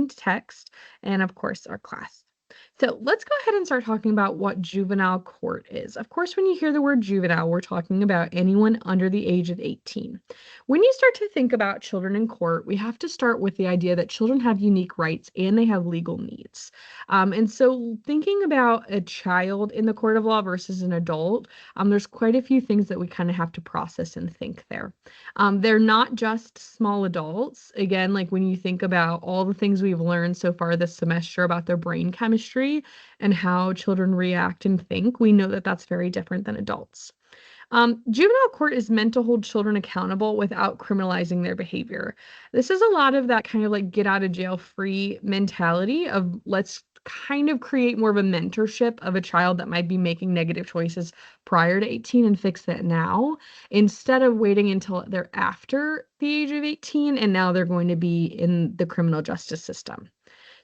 text, and of course, our class. So let's go ahead and start talking about what juvenile court is. Of course, when you hear the word juvenile, we're talking about anyone under the age of 18. When you start to think about children in court, we have to start with the idea that children have unique rights and they have legal needs. And so thinking about a child in the court of law versus an adult, there's quite a few things that we kind of have to process and think there. They're not just small adults. Again, like when you think about all the things we've learned so far this semester about their brain chemistry and how children react and think, we know that that's very different than adults. Juvenile court is meant to hold children accountable without criminalizing their behavior. This is a lot of that kind of like get out of jail free mentality of let's kind of create more of a mentorship of a child that might be making negative choices prior to 18 and fix that now instead of waiting until they're after the age of 18 and now they're going to be in the criminal justice system.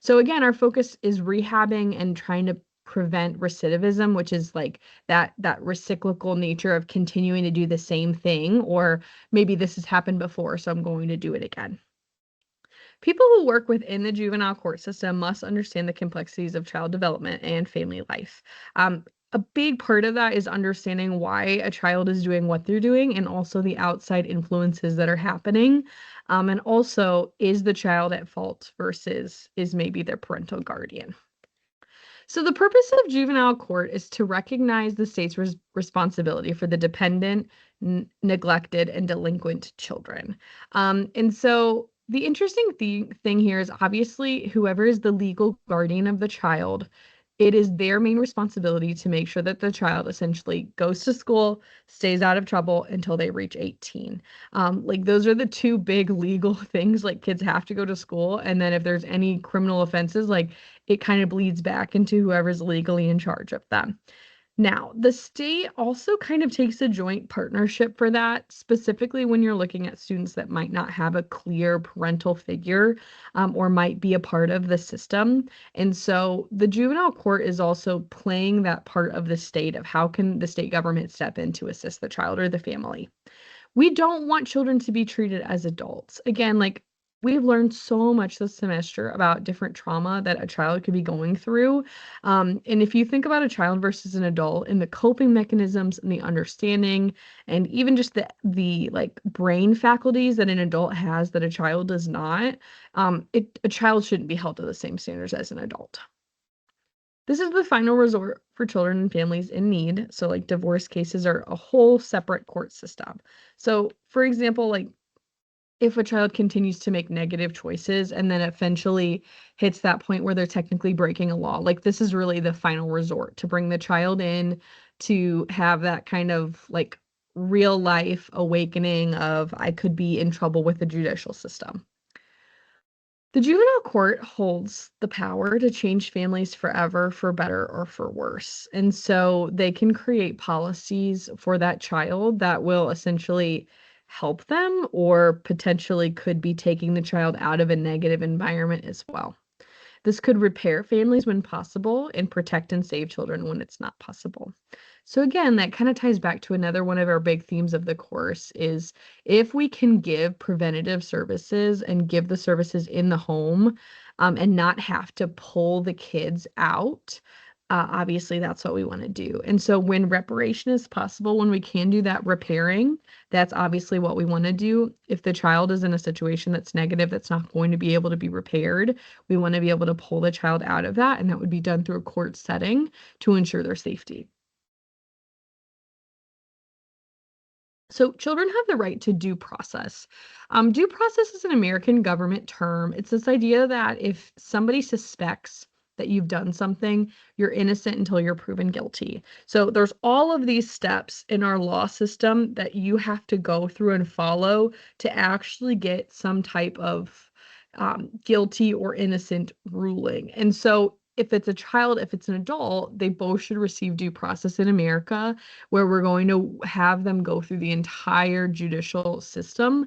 So again, our focus is rehabbing and trying to prevent recidivism, which is like that reciprocal nature of continuing to do the same thing, or maybe this has happened before, so I'm going to do it again. People who work within the juvenile court system must understand the complexities of child development and family life. A big part of that is understanding why a child is doing what they're doing and also the outside influences that are happening. And also, is the child at fault versus is maybe their parental guardian? So, the purpose of juvenile court is to recognize the state's responsibility for the dependent, neglected, and delinquent children. And so, the interesting thing here is obviously whoever is the legal guardian of the child, it is their main responsibility to make sure that the child essentially goes to school, stays out of trouble until they reach 18. Like those are the two big legal things. Like kids have to go to school, and then if there's any criminal offenses, like it kind of bleeds back into whoever's legally in charge of them. Now, the state also kind of takes a joint partnership for that, specifically when you're looking at students that might not have a clear parental figure or might be a part of the system. And so the juvenile court is also playing that part of the state of how can the state government step in to assist the child or the family. We don't want children to be treated as adults. Again, like we've learned so much this semester about different trauma that a child could be going through. And if you think about a child versus an adult and the coping mechanisms and the understanding and even just the like brain faculties that an adult has that a child does not, a child shouldn't be held to the same standards as an adult. This is the final resort for children and families in need. So, like, divorce cases are a whole separate court system. So, for example, like, if a child continues to make negative choices and then eventually hits that point where they're technically breaking a law, like, this is really the final resort to bring the child in to have that kind of like real life awakening of I could be in trouble with the judicial system. The juvenile court holds the power to change families forever for better or for worse. And so they can create policies for that child that will essentially help them or potentially could be taking the child out of a negative environment as well. This could repair families when possible and protect and save children when it's not possible. So again, that kind of ties back to another one of our big themes of the course is if we can give preventative services and give the services in the home and not have to pull the kids out, obviously that's what we want to do. And so when reparation is possible, when we can do that repairing, that's obviously what we want to do. If the child is in a situation that's negative, that's not going to be able to be repaired, we want to be able to pull the child out of that. And that would be done through a court setting to ensure their safety. So children have the right to due process. Due process is an American government term. It's this idea that if somebody suspects that you've done something, you're innocent until you're proven guilty. So there's all of these steps in our law system that you have to go through and follow to actually get some type of guilty or innocent ruling. And so if it's a child, if it's an adult, they both should receive due process in America, where we're going to have them go through the entire judicial system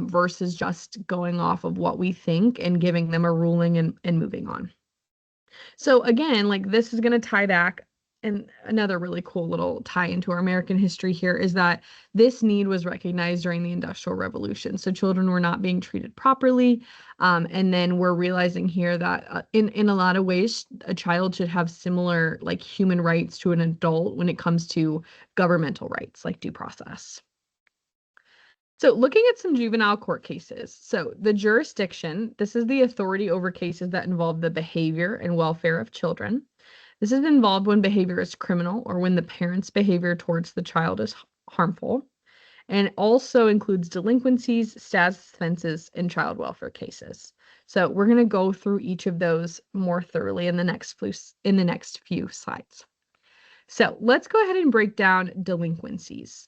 versus just going off of what we think and giving them a ruling and moving on. So again, like this is going to tie back And another really cool little tie into our American history here is that this need was recognized during the Industrial Revolution. So children were not being treated properly. And then we're realizing here that in a lot of ways, a child should have similar like human rights to an adult when it comes to governmental rights, like due process. So, looking at some juvenile court cases. So, the jurisdiction, this is the authority over cases that involve the behavior and welfare of children. This is involved when behavior is criminal or when the parent's behavior towards the child is harmful, and also includes delinquencies, status offenses, and child welfare cases. So, we're going to go through each of those more thoroughly in the next few slides. So, let's go ahead and break down delinquencies.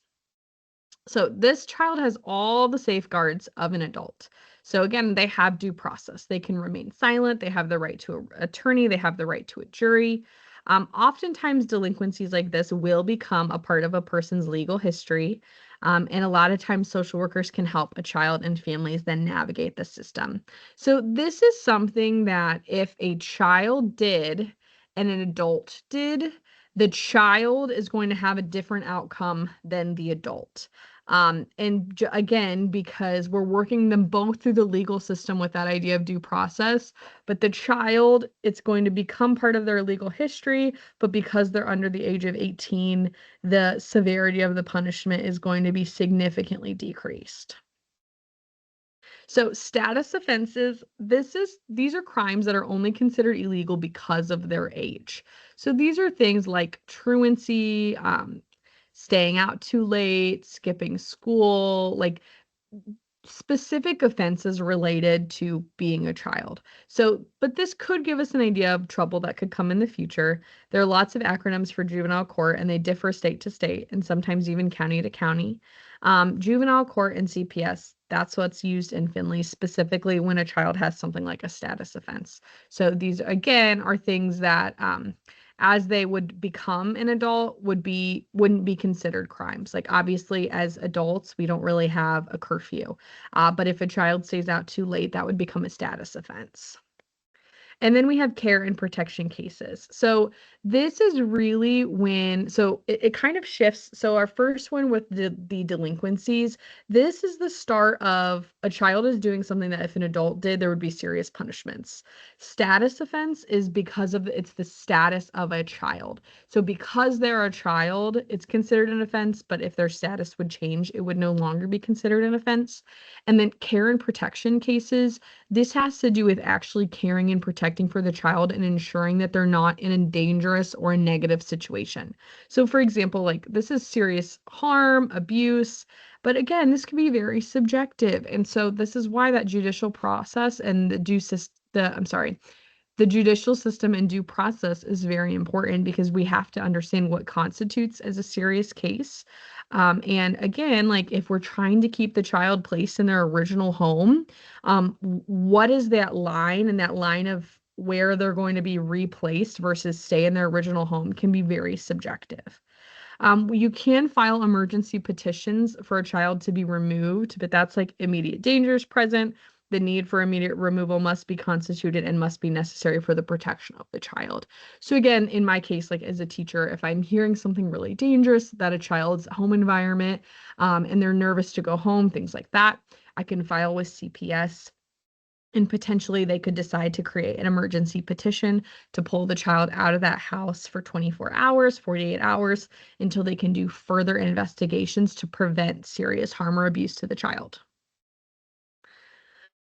So this child has all the safeguards of an adult. So again, they have due process. They can remain silent. They have the right to an attorney. They have the right to a jury. Oftentimes, delinquencies like this will become a part of a person's legal history. And a lot of times, social workers can help a child and families then navigate the system. So this is something that if a child did and an adult did, the child is going to have a different outcome than the adult. And again, because we're working them both through the legal system with that idea of due process, but the child, it's going to become part of their legal history, but because they're under the age of 18, the severity of the punishment is going to be significantly decreased. So status offenses, these are crimes that are only considered illegal because of their age. So these are things like truancy, staying out too late, skipping school, like specific offenses related to being a child. So, but this could give us an idea of trouble that could come in the future. There are lots of acronyms for juvenile court, and they differ state to state and sometimes even county to county. Juvenile court and CPS, that's what's used in Finley specifically when a child has something like a status offense. So these, again, are things that as they would become an adult wouldn't be considered crimes. Like obviously as adults, we don't really have a curfew. But if a child stays out too late, that would become a status offense. And then we have care and protection cases. So this is really when, so it kind of shifts. So our first one with the delinquencies, this is the start of a child is doing something that if an adult did, there would be serious punishments. Status offense is because of it's the status of a child. So because they're a child, it's considered an offense, but if their status would change, it would no longer be considered an offense. And then care and protection cases, this has to do with actually caring and protecting for the child and ensuring that they're not in a dangerous or a negative situation. So, for example, like this is serious harm, abuse, but again, this can be very subjective. And so, this is why that judicial process and the judicial system and due process is very important because we have to understand what constitutes as a serious case. And again, like if we're trying to keep the child placed in their original home, what is that line? And that line of where they're going to be replaced versus stay in their original home can be very subjective. You can file emergency petitions for a child to be removed, but that's like immediate dangers present. The need for immediate removal must be constituted and must be necessary for the protection of the child. So again, in my case, like as a teacher, if I'm hearing something really dangerous that a child's home environment, and they're nervous to go home, things like that, I can file with CPS. And potentially they could decide to create an emergency petition to pull the child out of that house for 24 hours, 48 hours, until they can do further investigations to prevent serious harm or abuse to the child.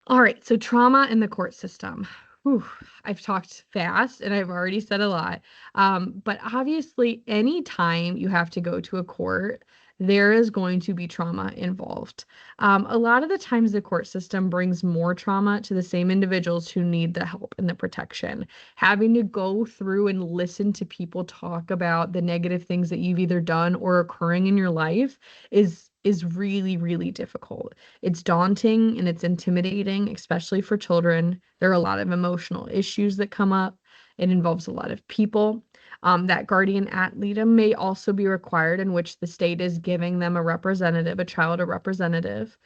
All right, so trauma in the court system. Whew, I've talked fast and I've already said a lot. But obviously, anytime you have to go to a court, there is going to be trauma involved. A lot of the times, the court system brings more trauma to the same individuals who need the help and the protection. Having to go through and listen to people talk about the negative things that you've either done or occurring in your life is really, really difficult. It's daunting and it's intimidating, especially for children. There are a lot of emotional issues that come up. It involves a lot of people. That guardian ad litem may also be required in which the state is giving them a representative, a child a representative.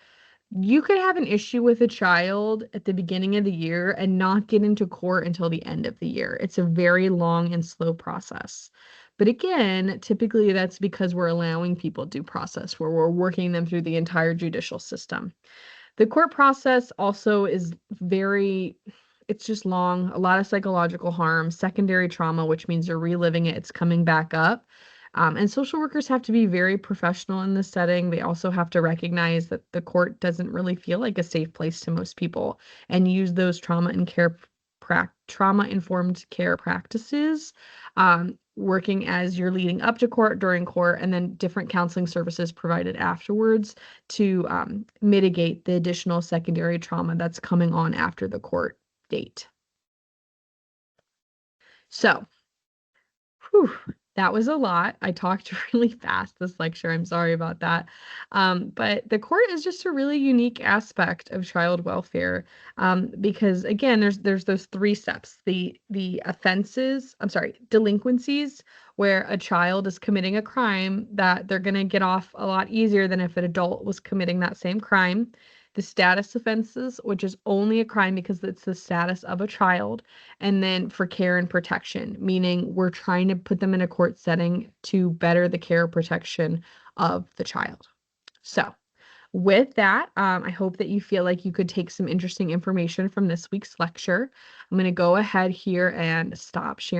You could have an issue with a child at the beginning of the year and not get into court until the end of the year. It's a very long and slow process. But again, typically that's because we're allowing people due process, where we're working them through the entire judicial system. The court process also is very it's just long, a lot of psychological harm, secondary trauma, which means you're reliving it, it's coming back up. And social workers have to be very professional in this setting. They also have to recognize that the court doesn't really feel like a safe place to most people and use those trauma-informed care practices, working as you're leading up to court, during court, and then different counseling services provided afterwards to mitigate the additional secondary trauma that's coming on after the court date. So, whew, that was a lot. I talked really fast this lecture. I'm sorry about that. But the court is just a really unique aspect of child welfare, because again, there's those three steps: the offenses, I'm sorry, delinquencies, where a child is committing a crime that they're going to get off a lot easier than if an adult was committing that same crime. The status offenses, which is only a crime because it's the status of a child, and then for care and protection, meaning we're trying to put them in a court setting to better the care protection of the child. So, with that, I hope that you feel like you could take some interesting information from this week's lecture. I'm going to go ahead here and stop sharing.